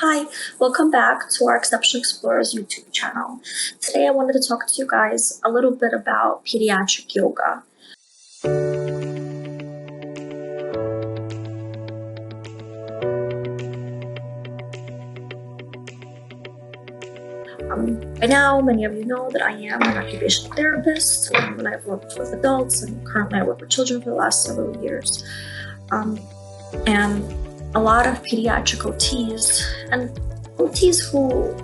Hi, welcome back to our Exceptional Explorers YouTube channel. Today I wanted to talk to you guys a little bit about pediatric yoga. By now, many of you know that I am an occupational therapist, and I've worked with adults, and currently I work with children for the last several years. And a lot of pediatric OTs and OTs who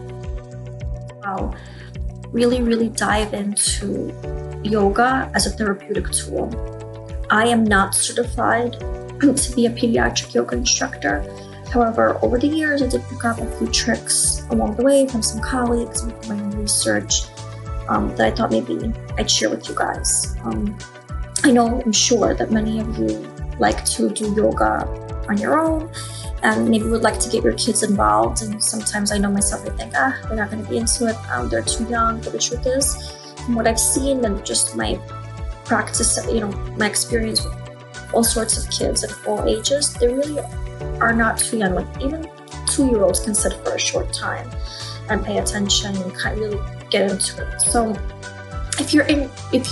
really dive into yoga as a therapeutic tool. I am not certified to be a pediatric yoga instructor. However, over the years, I did pick up a few tricks along the way from some colleagues with my own research that I thought maybe I'd share with you guys. I'm sure that many of you like to do yoga on your own and maybe would like to get your kids involved. And sometimes I know myself, I think, they're not going to be into it. They're too young. But the truth is, from what I've seen and just my practice, my experience with all sorts of kids at all ages, they really are not too young. Like even 2-year-olds can sit for a short time and pay attention and kind of really get into it. So if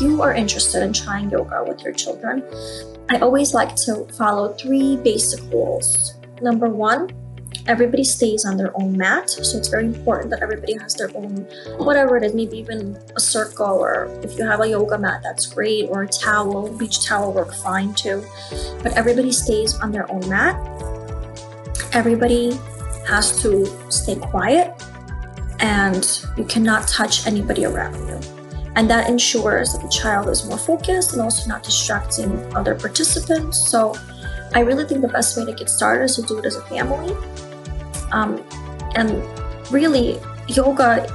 you are interested in trying yoga with your children, I always like to follow 3 basic rules. Number 1, everybody stays on their own mat. So it's very important that everybody has their own, whatever it is, maybe even a circle, or if you have a yoga mat, that's great, or a towel, beach towel work fine too. But everybody stays on their own mat. Everybody has to stay quiet, and you cannot touch anybody around you. And that ensures that the child is more focused and also not distracting other participants. So I really think the best way to get started is to do it as a family. And really, yoga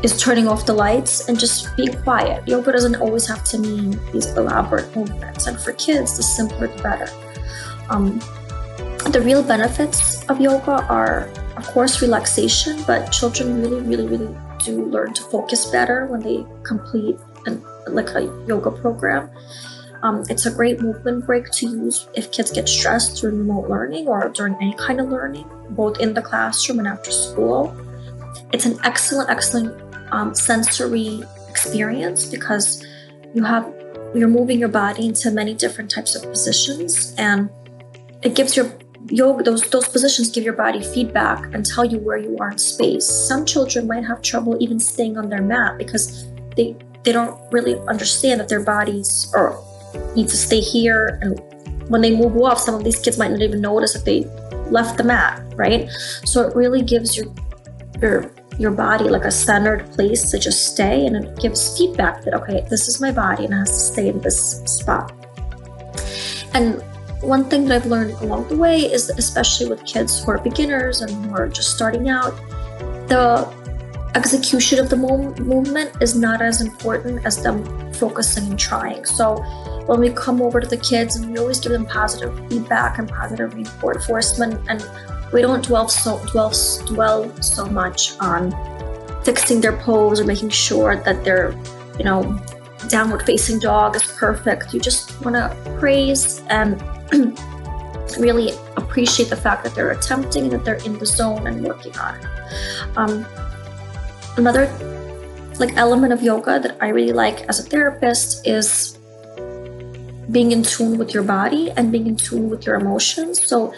is turning off the lights and just being quiet. Yoga doesn't always have to mean these elaborate movements. And for kids, the simpler the better. The real benefits of yoga are, of course, relaxation, but children really do learn to focus better when they complete a yoga program. It's a great movement break to use if kids get stressed during remote learning or during any kind of learning, both in the classroom and after school. It's an excellent sensory experience because you're moving your body into many different types of positions, and it gives your yoga, those positions give your body feedback and tell you where you are in space. Some children might have trouble even staying on their mat because they don't really understand that their bodies need to stay here. And when they move off, some of these kids might not even notice that they left the mat, right? So it really gives your body like a centered place to just stay, and it gives feedback that, okay, this is my body and it has to stay in this spot. And one thing that I've learned along the way is that, especially with kids who are beginners and who are just starting out, the execution of the movement is not as important as them focusing and trying. So when we come over to the kids, and we always give them positive feedback and positive reinforcement, and we don't dwell so much on fixing their pose or making sure that their downward facing dog is perfect. You just want to praise and really appreciate the fact that they're attempting, that they're in the zone and working on it. Another element of yoga that I really like as a therapist is being in tune with your body and being in tune with your emotions. So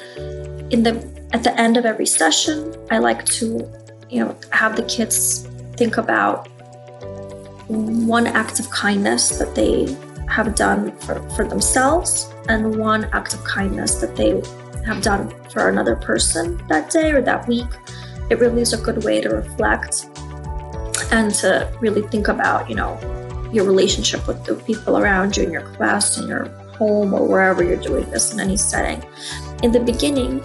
at the end of every session, I like to have the kids think about one act of kindness that they have done for themselves and one act of kindness that they have done for another person that day or that week. It really is a good way to reflect and to really think about, your relationship with the people around you in your class, in your home, or wherever you're doing this in any setting. In the beginning,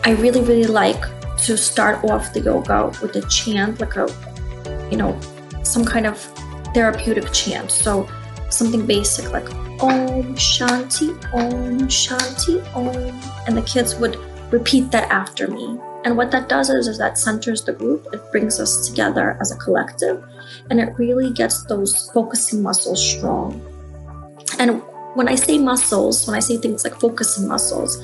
I really like to start off the yoga with a chant, like some kind of therapeutic chant. So something basic like Om Shanti, Om Shanti, Om. And the kids would repeat that after me. And what that does is that centers the group. It brings us together as a collective, and it really gets those focusing muscles strong. And when I say muscles, when I say things like focusing muscles,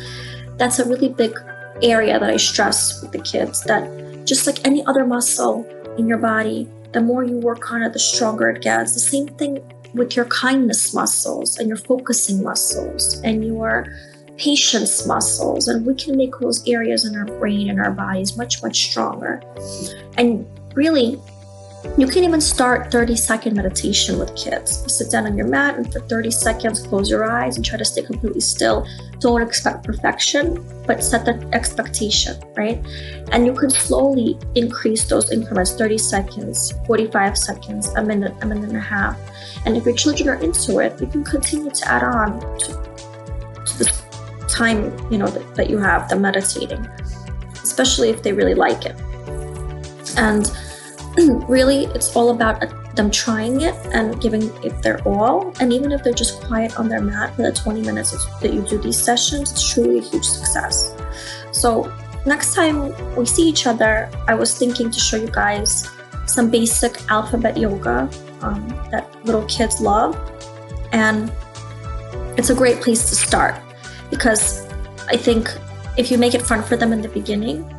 that's a really big area that I stress with the kids, that just like any other muscle in your body, the more you work on it, the stronger it gets. The same thing with your kindness muscles and your focusing muscles and your patience muscles. And we can make those areas in our brain and our bodies much, much stronger. And really, you can even start 30-second meditation with kids. You sit down on your mat and for 30 seconds, close your eyes and try to stay completely still. Don't expect perfection, but set the expectation, right? And you can slowly increase those increments, 30 seconds, 45 seconds, a minute and a half. And if your children are into it, you can continue to add on to the time, that you have them meditating, especially if they really like it. And really, it's all about them trying it and giving it their all. And even if they're just quiet on their mat for the 20 minutes that you do these sessions, it's truly a huge success. So next time we see each other, I was thinking to show you guys some basic alphabet yoga that little kids love. And it's a great place to start, because I think if you make it fun for them in the beginning,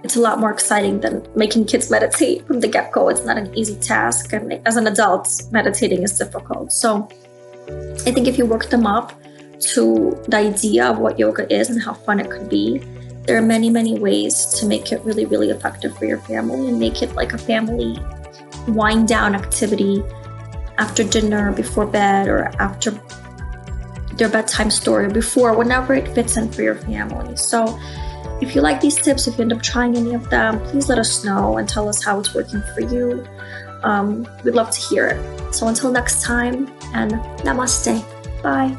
it's a lot more exciting than making kids meditate from the get-go. It's not an easy task. And as an adult, meditating is difficult. So I think if you work them up to the idea of what yoga is and how fun it could be, there are many, many ways to make it really, really effective for your family and make it like a family wind down activity after dinner, before bed, or after their bedtime story, before, whenever it fits in for your family. So if you like these tips, if you end up trying any of them, please let us know and tell us how it's working for you. We'd love to hear it. So until next time, and namaste. Bye.